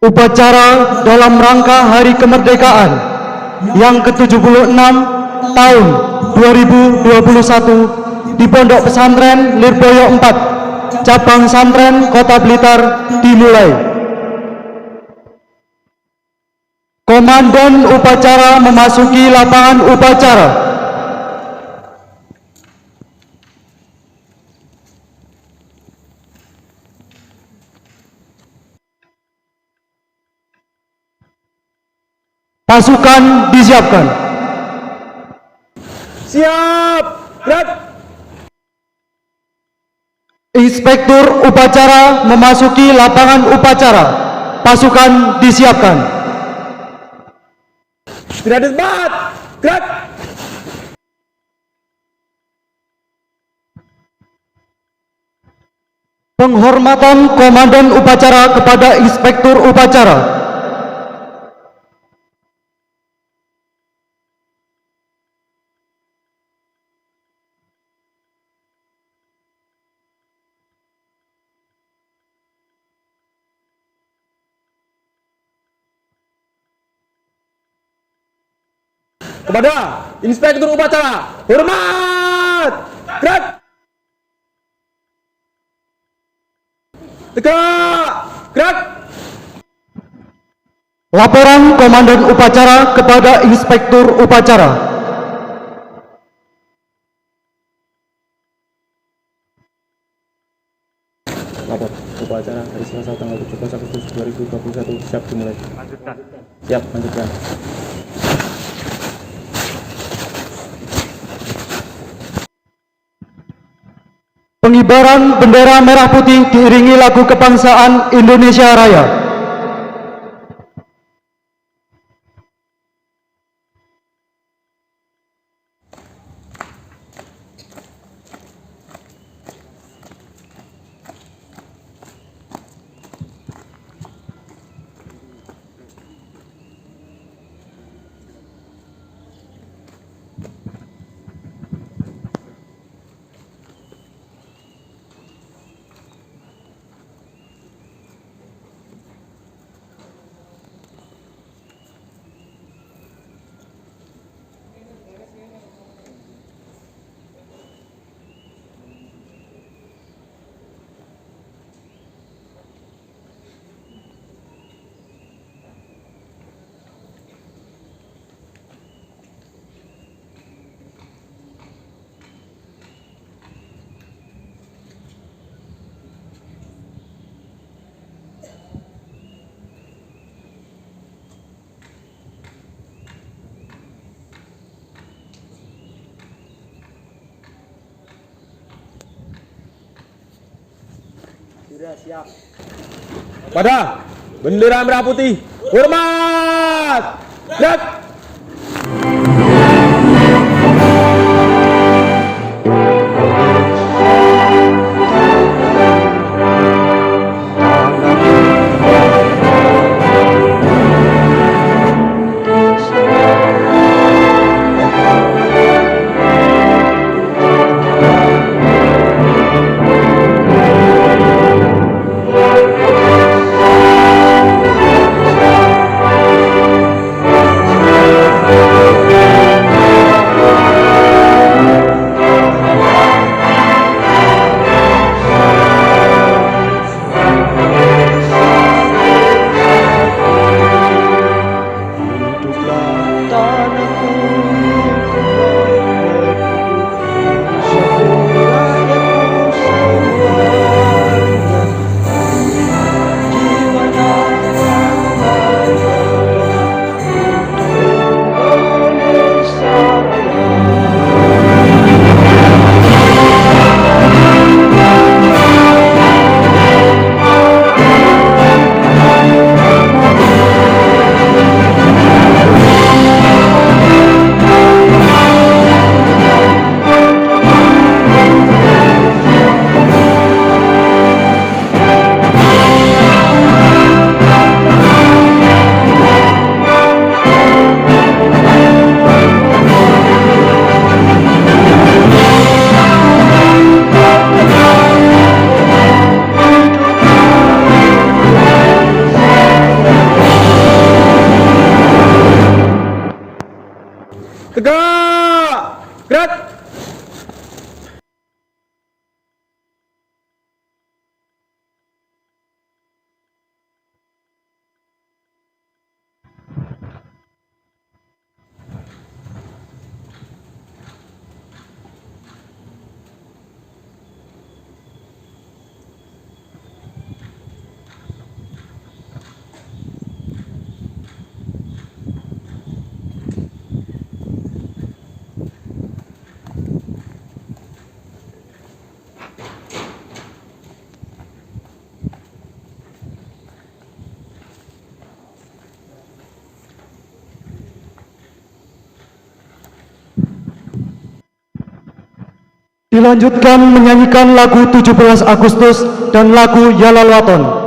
Upacara dalam rangka Hari Kemerdekaan yang ke-76 tahun 2021 di Pondok Pesantren Lirboyo 4, Cabang Santren Kota Blitar dimulai. Komandan upacara memasuki lapangan upacara. Pasukan disiapkan. Siap, gerak. Inspektur upacara memasuki lapangan upacara. Pasukan disiapkan. Tidak ada sebat, gerak. Penghormatan komandan upacara kepada inspektur upacara. Kepada inspektur upacara, hormat, gerak. Tegak, gerak. Laporan komandan upacara kepada inspektur upacara. Lapor upacara hari Selasa tanggal 17 Agustus 2021 siap dimulai. Lanjutkan. Siap, lanjutkan. Pengibaran bendera merah putih diiringi lagu kebangsaan Indonesia Raya. Sudah siap. Pada bendera merah putih, hormat, gerak. Dilanjutkan menyanyikan lagu 17 Agustus dan lagu Yalal Waton.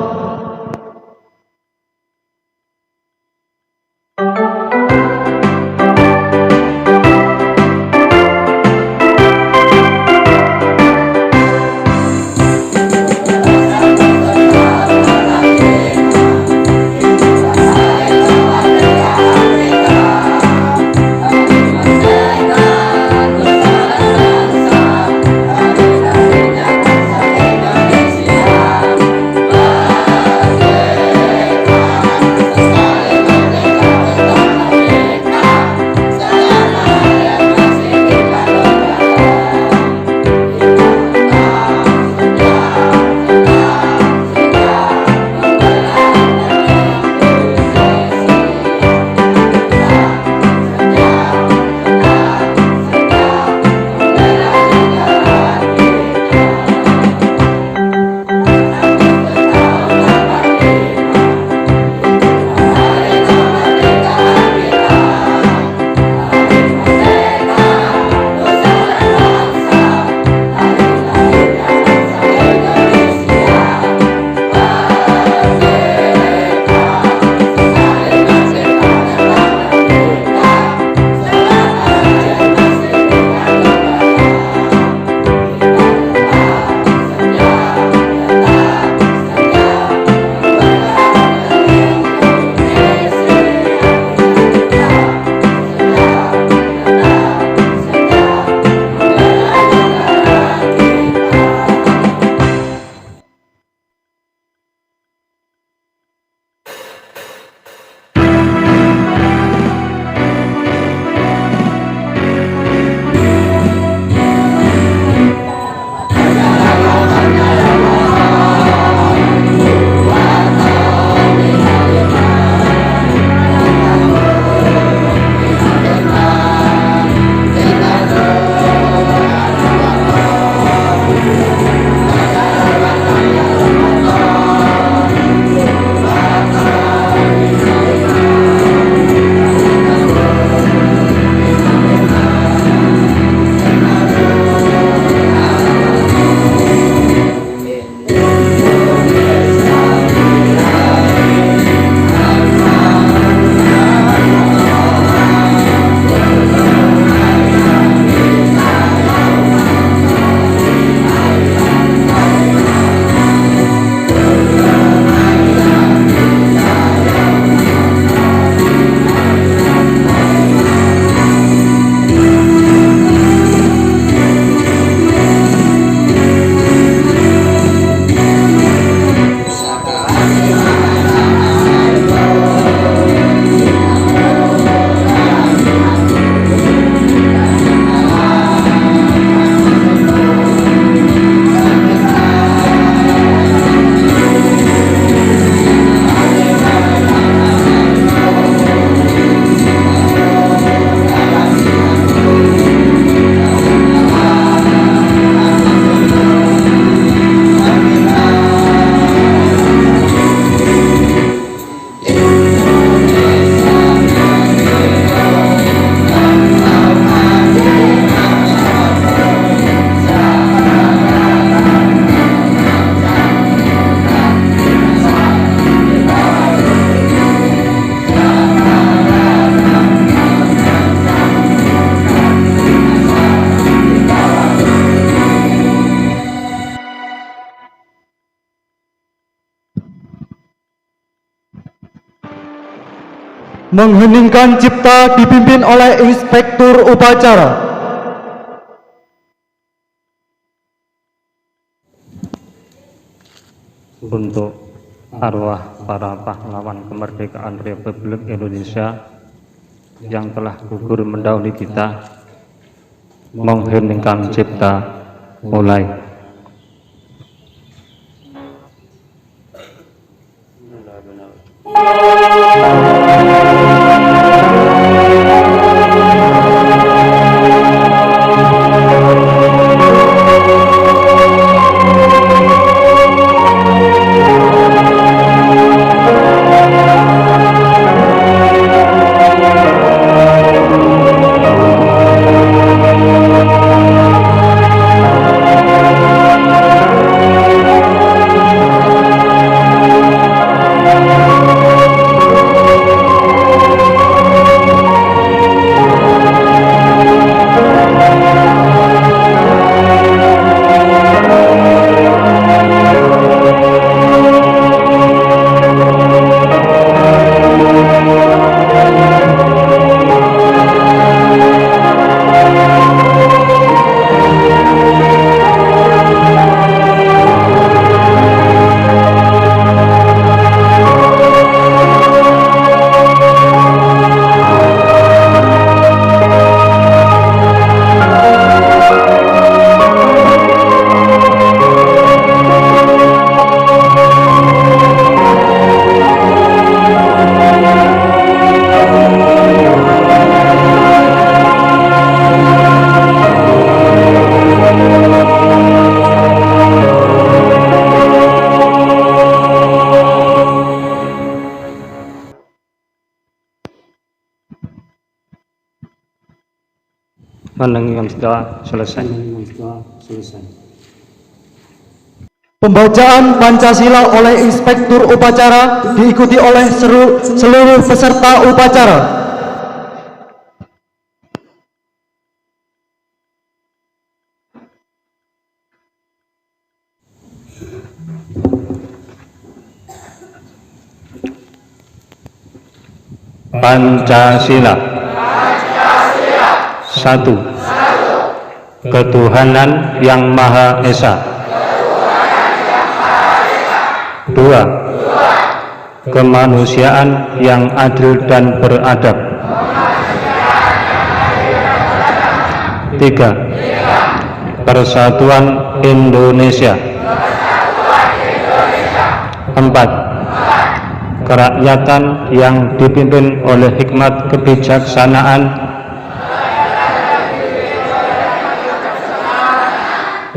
Mengheningkan cipta dipimpin oleh Inspektur Upacara. Untuk arwah para pahlawan kemerdekaan Republik Indonesia yang telah gugur mendahului kita, mengheningkan cipta mulai. mendengarkan setelah selesai. Pembacaan Pancasila oleh Inspektur Upacara diikuti oleh seluruh peserta upacara. Pancasila. Satu. Ketuhanan yang Maha Esa. Dua. Kemanusiaan yang adil dan beradab. Tiga. Persatuan Indonesia. Empat. Kerakyatan yang dipimpin oleh hikmat kebijaksanaan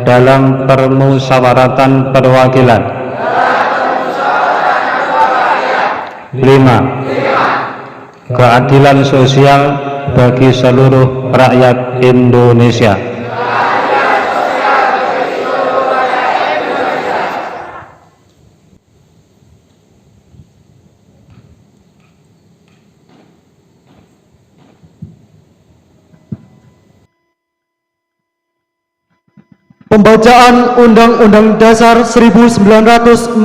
dalam permusyawaratan perwakilan. 5. Keadilan sosial bagi seluruh rakyat Indonesia. Pembacaan Undang-Undang Dasar 1945.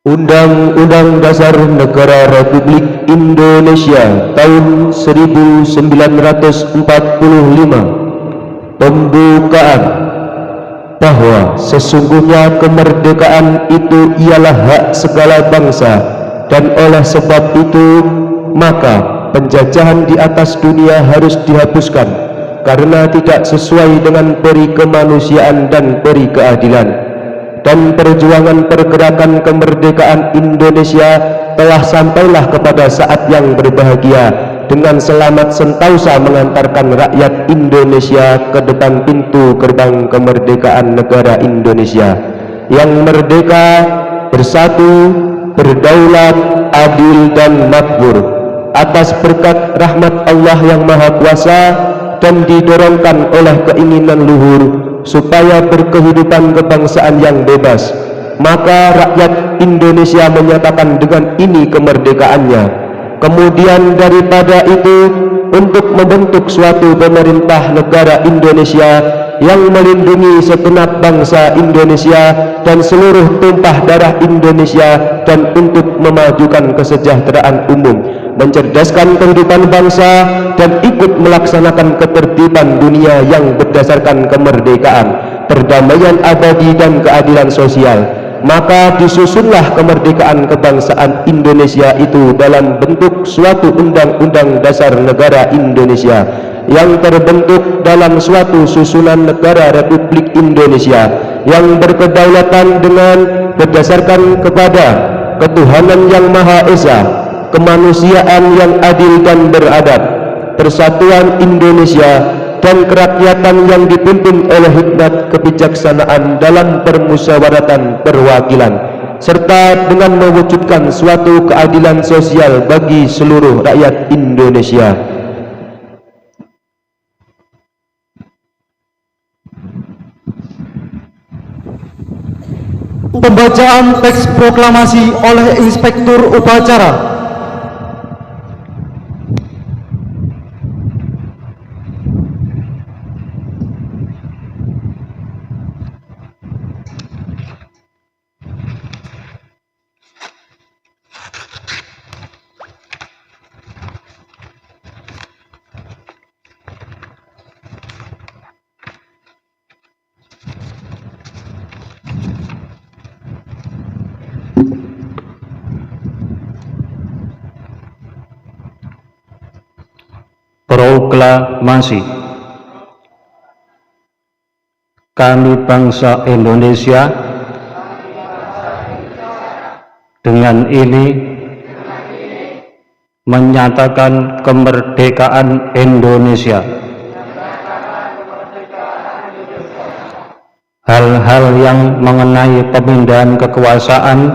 Undang-Undang Dasar Negara Republik Indonesia tahun 1945. Pembukaan. Bahwa sesungguhnya kemerdekaan itu ialah hak segala bangsa, dan oleh sebab itu maka penjajahan di atas dunia harus dihapuskan karena tidak sesuai dengan peri kemanusiaan dan peri keadilan. Dan perjuangan pergerakan kemerdekaan Indonesia telah sampailah kepada saat yang berbahagia dengan selamat sentausa mengantarkan rakyat Indonesia ke depan pintu gerbang kemerdekaan negara Indonesia yang merdeka, bersatu, berdaulat, adil dan makmur atas berkat rahmat Allah yang Maha Kuasa dan didorongkan oleh keinginan luhur supaya berkehidupan kebangsaan yang bebas. Maka rakyat Indonesia menyatakan dengan ini kemerdekaannya. Kemudian daripada itu, untuk membentuk suatu pemerintah negara Indonesia yang melindungi segenap bangsa Indonesia dan seluruh tumpah darah Indonesia, dan untuk memajukan kesejahteraan umum, mencerdaskan kehidupan bangsa, dan ikut melaksanakan ketertiban dunia yang berdasarkan kemerdekaan, perdamaian abadi dan keadilan sosial. Maka disusunlah kemerdekaan kebangsaan Indonesia itu dalam bentuk suatu Undang-Undang Dasar Negara Indonesia yang terbentuk dalam suatu susunan negara Republik Indonesia yang berkedaulatan dengan berdasarkan kepada ketuhanan yang Maha Esa, kemanusiaan yang adil dan beradab, persatuan Indonesia, dan kerakyatan yang dipimpin oleh hikmat kebijaksanaan dalam permusyawaratan perwakilan, serta dengan mewujudkan suatu keadilan sosial bagi seluruh rakyat Indonesia. Pembacaan teks proklamasi oleh Inspektur Upacara. Proklamasi. Kami bangsa Indonesia dengan ini menyatakan kemerdekaan Indonesia hal-hal yang mengenai pemindahan kekuasaan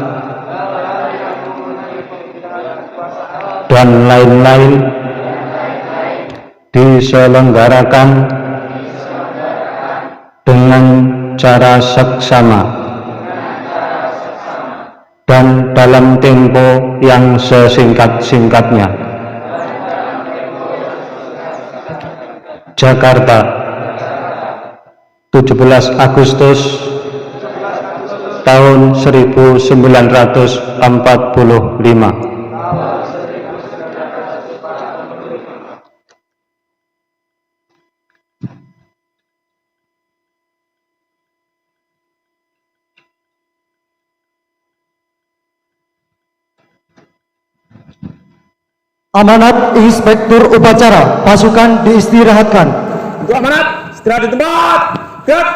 dan lain-lain diselenggarakan dengan cara seksama dan dalam tempo yang sesingkat-singkatnya. Jakarta, 17 Agustus tahun 1945. Amanat Inspektur Upacara, pasukan diistirahatkan. Untuk amanat, istirahat di tempat. Gerak.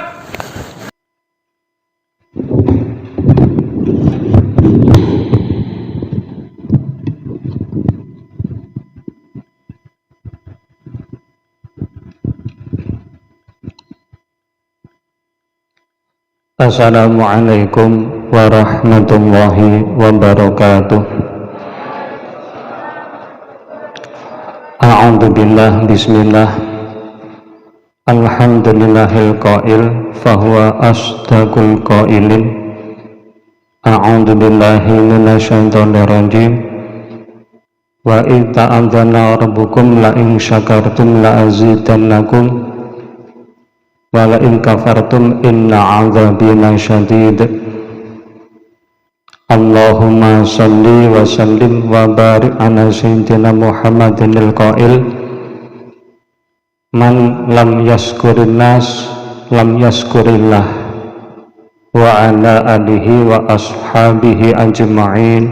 Assalamualaikum warahmatullahi wabarakatuh. A'udzubillah, bismillah, alhamdulillahil qail fahuwa asdaqul qailin. A'udzubillahi minasyaitonir rajim. Wa in ta'adzana rabbukum la in syakartum la azidannakum wa la in kafartum inna 'adzabi lasyadid. Allahumma salli wa sallim wa barik ala sayyidina Muhammadinil qail man lam yaskurin nas lam yaskurillah wa ala alihi wa ashabihi ajma'in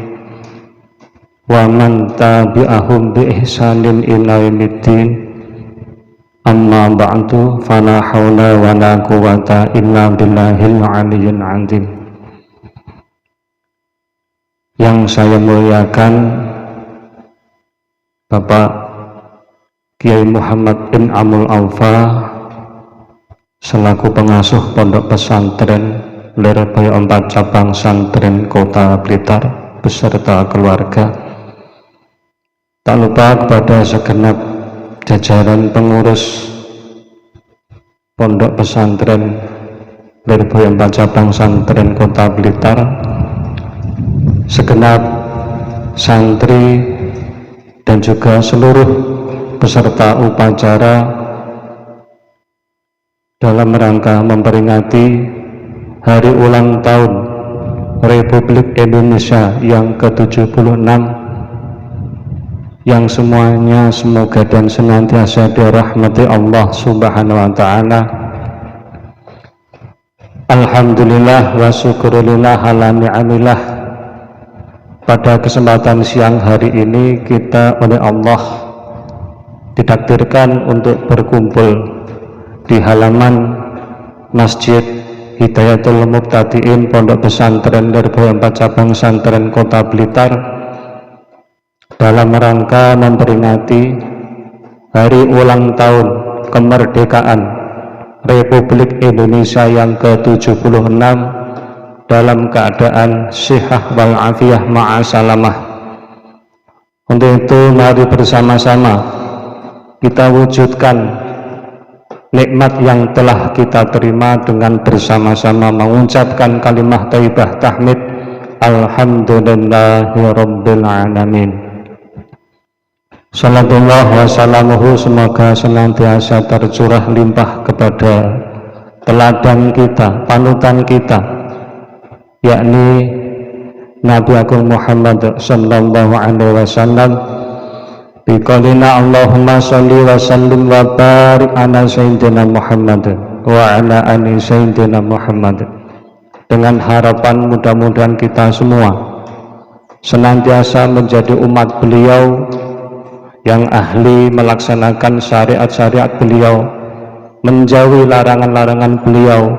wa man tabi'ahum bi ihsanin ila yaumiddin. Amma ba'du, fala haula wa la quwwata illa billahil aliyyil azim. Yang saya muliakan Bapak Kiai Muhammad bin Amul Aufa selaku pengasuh Pondok Pesantren Lirboyo 4 Cabang Santren Kota Blitar beserta keluarga. Tak lupa kepada segenap jajaran pengurus Pondok Pesantren Lirboyo 4 Cabang Santren Kota Blitar, segenap santri dan juga seluruh peserta upacara dalam rangka memperingati hari ulang tahun Republik Indonesia yang ke-76, yang semuanya semoga dan senantiasa dirahmati Allah Subhanahu wa Ta'ala. Alhamdulillah wa syukurillah ala ni'amillah. Pada kesempatan siang hari ini kita oleh Allah ditakdirkan untuk berkumpul di halaman Masjid Hidayatul Muqtadiin Pondok Pesantren Lirboyo 4 Cabang Santren Kota Blitar dalam rangka memperingati hari ulang tahun kemerdekaan Republik Indonesia yang ke-76 dalam keadaan sihah wal afiyah ma'asalamah. Untuk itu mari bersama-sama kita wujudkan nikmat yang telah kita terima dengan bersama-sama mengucapkan kalimah thayyibah tahmid alhamdulillahirabbil alamin. Salatullah wa salamuhu, semoga senantiasa tercurah limpah kepada teladan kita, panutan kita, yakni Nabi Agung Muhammad sallallahu alaihi wasallam. Biqaulina Allahumma sholli wa sallim wa barik ala sayyidina Muhammad wa ala ali sayyidina Muhammad. Dengan harapan mudah-mudahan kita semua senantiasa menjadi umat beliau yang ahli melaksanakan syariat-syariat beliau, menjauhi larangan-larangan beliau,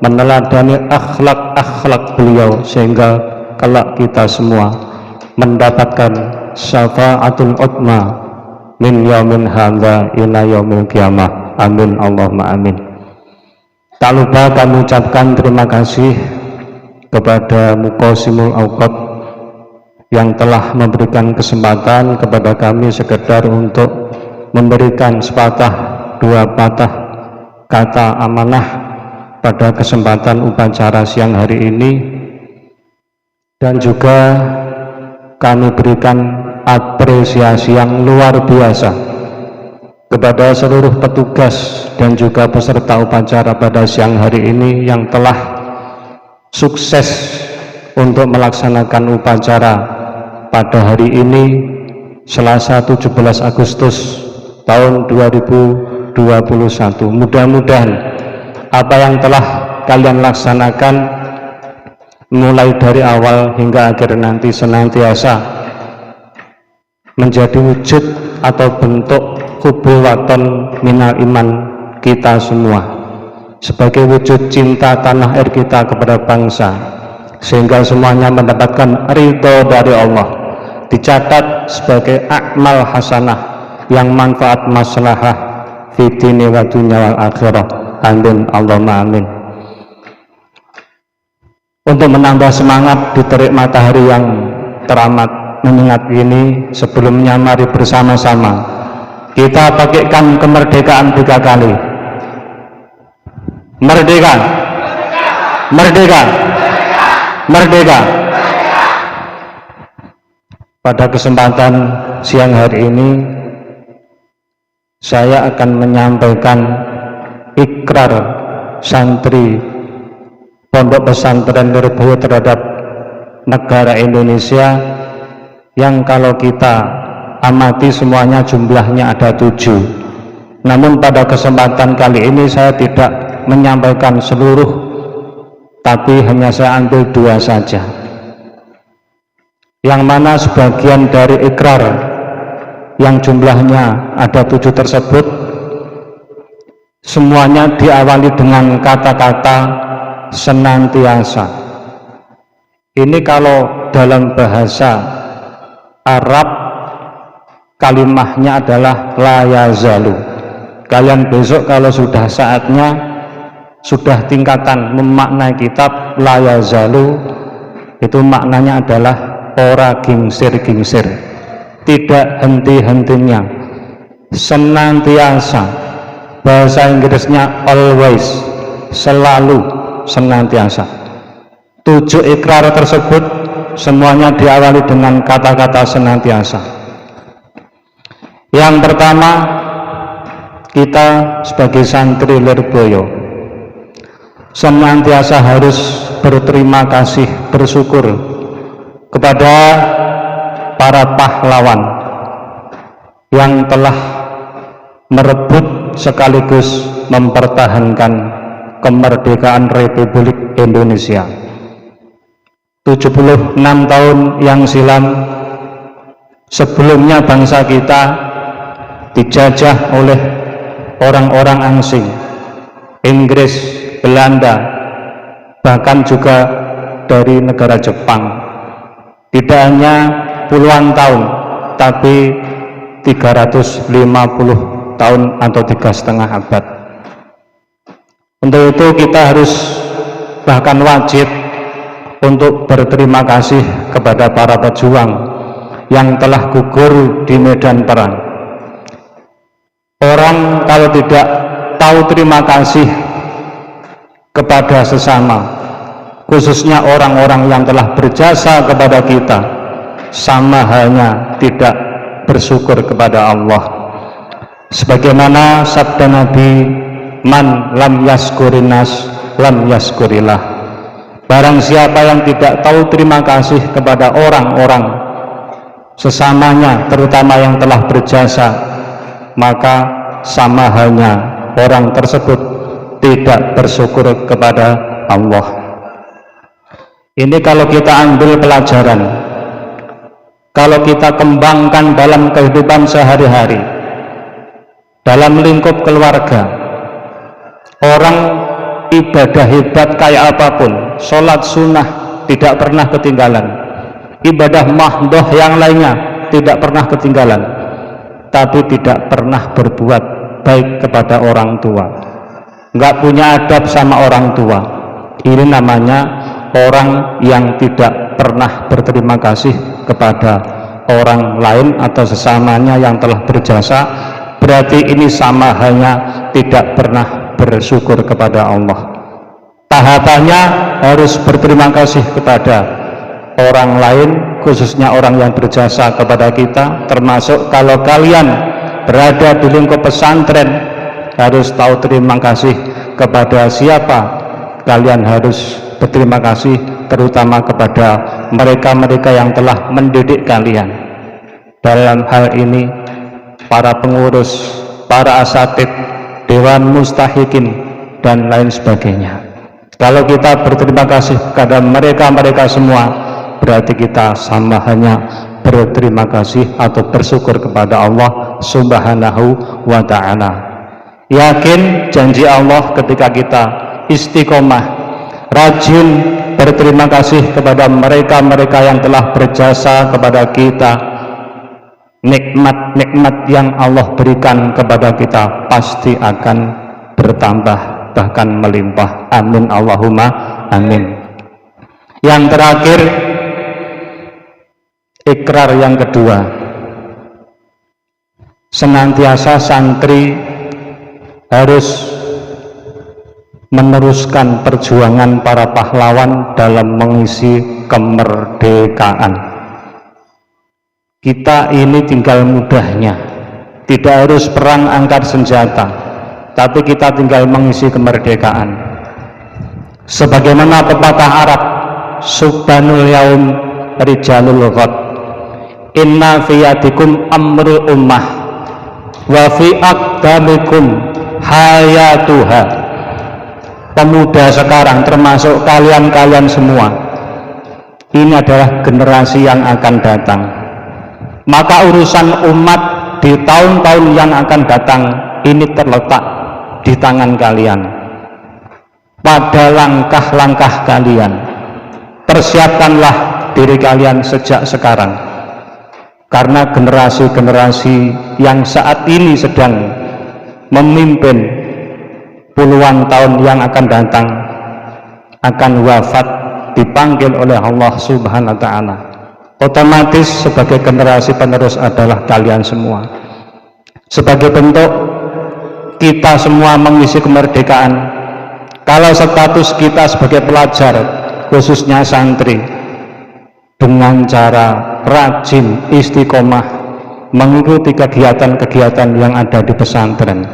meneladani akhlak-akhlak beliau, sehingga kelak kita semua mendapatkan syafaatul utma min yaumin hadza ila yaumil qiyamah. Amin Allahumma amin. Tak lupa kami ucapkan terima kasih kepada Muqasimul Awqat yang telah memberikan kesempatan kepada kami sekedar untuk memberikan sepatah dua patah kata amanah pada kesempatan upacara siang hari ini, dan juga kami berikan apresiasi yang luar biasa kepada seluruh petugas dan juga peserta upacara pada siang hari ini yang telah sukses untuk melaksanakan upacara pada hari ini Selasa 17 Agustus tahun 2021. Mudah-mudahan apa yang telah kalian laksanakan mulai dari awal hingga akhir nanti senantiasa menjadi wujud atau bentuk hubulwaton minal iman kita semua, sebagai wujud cinta tanah air kita kepada bangsa, sehingga semuanya mendapatkan ridho dari Allah, dicatat sebagai akmal hasanah yang manfaat maslahah fi dini wa dunya wal akhirah. Amin Allahumma amin. Untuk menambah semangat di terik matahari yang teramat menyengat ini, sebelumnya mari bersama-sama kita pakaikan kemerdekaan 3 kali. Merdeka, merdeka, merdeka. Pada kesempatan siang hari ini saya akan menyampaikan ikrar santri Pondok Pesantren Lirboyo terhadap negara Indonesia, yang kalau kita amati semuanya jumlahnya ada 7. Namun pada kesempatan kali ini saya tidak menyampaikan seluruh, tapi hanya saya ambil 2 saja, yang mana sebagian dari ikrar yang jumlahnya ada 7 tersebut semuanya diawali dengan kata-kata senantiasa. Ini kalau dalam bahasa Arab kalimahnya adalah la yazalu. Kalian besok kalau sudah saatnya, sudah tingkatan memaknai kitab la yazalu, itu maknanya adalah ora gingsir-gingsir, tidak henti-hentinya, senantiasa. Bahasa Inggrisnya always, selalu, senantiasa. 7 ikrar tersebut semuanya diawali dengan kata-kata senantiasa. Yang pertama, kita sebagai santri Lirboyo senantiasa harus berterima kasih, bersyukur kepada para pahlawan yang telah merebut sekaligus mempertahankan kemerdekaan Republik Indonesia. 76 tahun yang silam, sebelumnya bangsa kita dijajah oleh orang-orang asing, Inggris, Belanda, bahkan juga dari negara Jepang. Tidak hanya puluhan tahun, tapi 350 tahun atau 3,5 abad. Untuk itu kita harus, bahkan wajib untuk berterima kasih kepada para pejuang yang telah gugur di medan perang. Orang kalau tidak tahu terima kasih kepada sesama, khususnya orang-orang yang telah berjasa kepada kita, sama halnya tidak bersyukur kepada Allah. Sebagaimana sabda Nabi, man lam yaskurinas lam yaskurillah. Barang siapa yang tidak tahu terima kasih kepada orang-orang sesamanya, terutama yang telah berjasa, maka sama halnya orang tersebut tidak bersyukur kepada Allah. Ini kalau kita ambil pelajaran, kalau kita kembangkan dalam kehidupan sehari-hari, dalam lingkup keluarga. Orang ibadah hebat kayak apapun, sholat sunnah tidak pernah ketinggalan, ibadah mahdoh yang lainnya tidak pernah ketinggalan, tapi tidak pernah berbuat baik kepada orang tua. nggak punya adab sama orang tua. Ini namanya orang yang tidak pernah berterima kasih kepada orang lain atau sesamanya yang telah berjasa. Berarti ini sama halnya tidak pernah bersyukur kepada Allah. Tahapannya harus berterima kasih kepada orang lain, khususnya orang yang berjasa kepada kita. Termasuk kalau kalian berada di lingkup pesantren, harus tahu terima kasih kepada siapa. Kalian harus berterima kasih terutama kepada mereka-mereka yang telah mendidik kalian. Dalam hal ini para pengurus, para asatid, dewan mustahikin, dan lain sebagainya. Kalau kita berterima kasih kepada mereka-mereka semua, berarti kita sama hanya berterima kasih atau bersyukur kepada Allah Subhanahu wa ta'ala. Yakin janji Allah ketika kita istiqomah, rajin berterima kasih kepada mereka-mereka yang telah berjasa kepada kita, nikmat-nikmat yang Allah berikan kepada kita pasti akan bertambah, bahkan melimpah. Amin Allahumma amin. Yang terakhir, ikrar yang kedua, senantiasa santri harus meneruskan perjuangan para pahlawan dalam mengisi kemerdekaan. Kita ini tinggal mudahnya, tidak harus perang angkat senjata, tapi kita tinggal mengisi kemerdekaan. Sebagaimana pepatah Arab, subhanul yaum rijalul ghad, inna fiyatikum amrul ummah wa fi aqdamikum hayatuha. Pemuda sekarang termasuk kalian-kalian semua, ini adalah generasi yang akan datang. Maka urusan umat di tahun-tahun yang akan datang ini terletak di tangan kalian. Pada langkah-langkah kalian, persiapkanlah diri kalian sejak sekarang, karena generasi-generasi yang saat ini sedang memimpin puluhan tahun yang akan datang akan wafat, dipanggil oleh Allah Subhanahu wa ta'ala. Otomatis sebagai generasi penerus adalah kalian semua. Sebagai bentuk kita semua mengisi kemerdekaan, kalau status kita sebagai pelajar, khususnya santri, dengan cara rajin istiqomah mengikuti kegiatan-kegiatan yang ada di pesantren,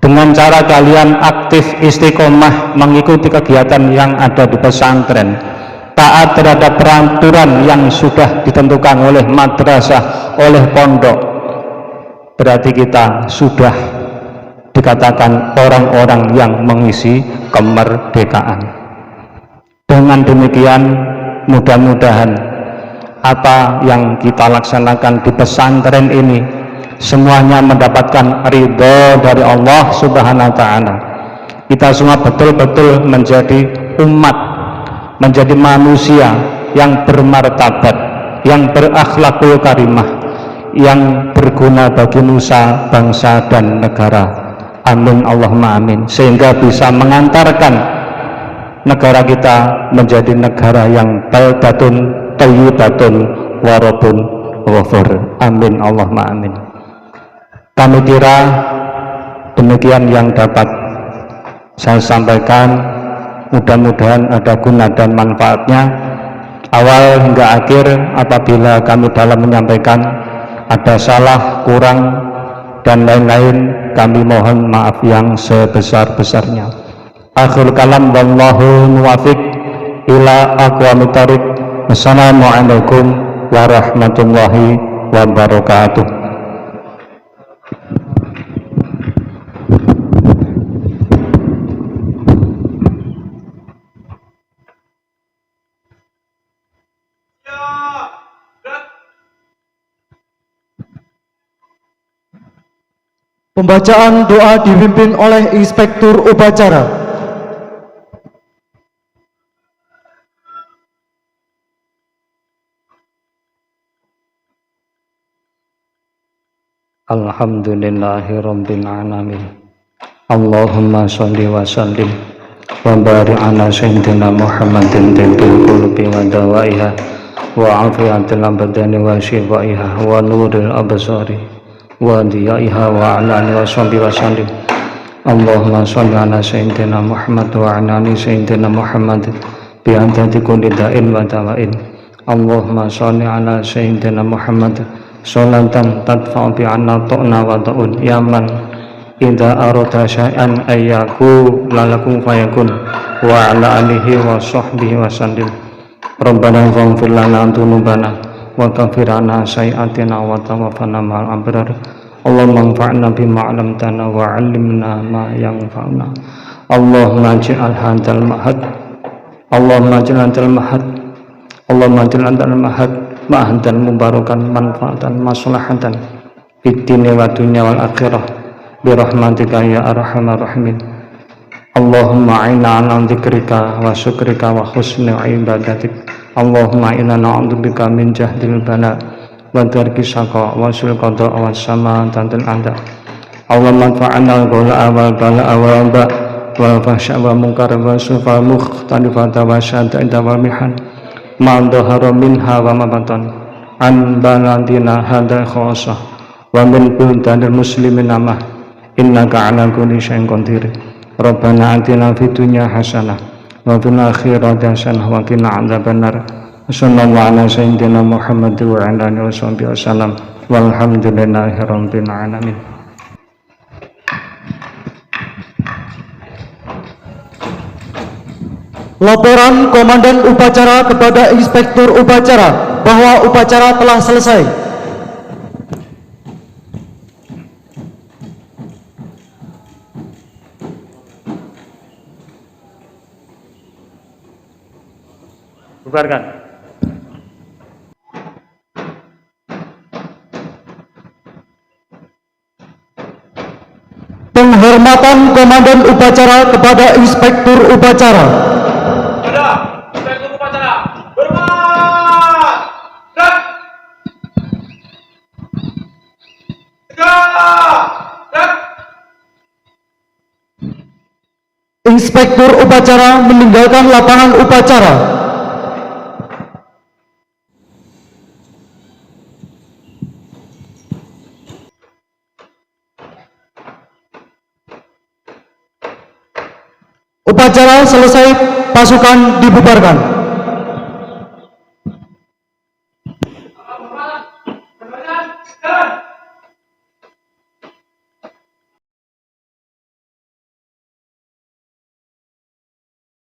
dengan cara kalian aktif istiqomah mengikuti kegiatan yang ada di pesantren, taat terhadap peraturan yang sudah ditentukan oleh madrasah, oleh pondok, berarti kita sudah dikatakan orang-orang yang mengisi kemerdekaan. Dengan demikian, mudah-mudahan apa yang kita laksanakan di pesantren ini semuanya mendapatkan ridho dari Allah Subhanahu wa ta'ala. Kita semua betul-betul menjadi umat, menjadi manusia yang bermartabat, yang berakhlakul karimah, yang berguna bagi nusa, bangsa, dan negara. Amin Allahumma amin. Sehingga bisa mengantarkan negara kita menjadi negara yang baldatun thayyibatun wa rabbun ghafur. Amin Allahumma amin. Kami kira demikian yang dapat saya sampaikan, mudah-mudahan ada guna dan manfaatnya. Awal hingga akhir, apabila kami dalam menyampaikan ada salah, kurang, dan lain-lain, kami mohon maaf yang sebesar-besarnya. Akhir kalam, wallahu muwafiq ila aqwamit thoriq. Wassalamualaikum warahmatullahi wabarakatuh. Pembacaan doa dipimpin oleh Inspektur Upacara. Alhamdulillahirabbil alamin. Allahumma sholli wa sallim wa barik ala sayyidina Muhammadin tibbil qulubi wa dawaiha wa afiyatil abdani wa shifaiha wa nuril absari wa diyaiha wa ala alihi wa sahbihi wa sallim. Allahumma sholli ala sayyidina Muhammad wa ala ali sayyidina Muhammad bi adadi kulli da'in wa dawain. Allahumma sholli ala sayyidina Muhammad sholatan tadfa'u bi anna ta'na wa ta'un ya man idza arada syai'an ayyaku lalakum fayakun wa ala alihi wa sahbihi wa sallim. Rabbana faghfir lana dzunubana wa kaffir 'anna sayyi'atina wa tawaffana ma'al abrar. Allahumma anfa'na bima 'allamtana wa 'allimna ma yanfa'una. Allahumma ij'al hadzal mahad Allahumma ij'al hadzal mahad Allahumma ij'al hadzal mahad ma'hadan mubarakan manfaatan maslahatan fid dini wa dunya wal akhirah bi rahmatika ya arhamar rahimin. Allahumma a'inna 'ala dzikrika wa syukrika wa husni ibadatik. Allahumma inna na'udzubika min jahdil bala wa darki syaqa wa sul qada wa samatatil anda. Allahumma fa'alna al-ghala wal bala wa ba wa fahsya wa munkar wa sufa mukhtalifata wa syada'ida wa mihan ma dhahara minha wa ma batan an baladina hadha khasah wa min buldanil muslimina ma innaka ala kulli syai'in qadir. Rabbana atina fid dunya hasanah wa fil akhirati hasanah wa qina adzabannar. Sallallahu ala sayyidina Muhammad wa ala alihi wasallam walhamdulillahi rabbil alamin. Laporan Komandan Upacara kepada Inspektur Upacara bahwa upacara telah selesai. Bubarkan. Penghormatan Komandan Upacara kepada Inspektur Upacara. Inspektur Upacara, hormat! Gerak! Gerak! Inspektur Upacara meninggalkan lapangan upacara. Upacara selesai, pasukan dibubarkan.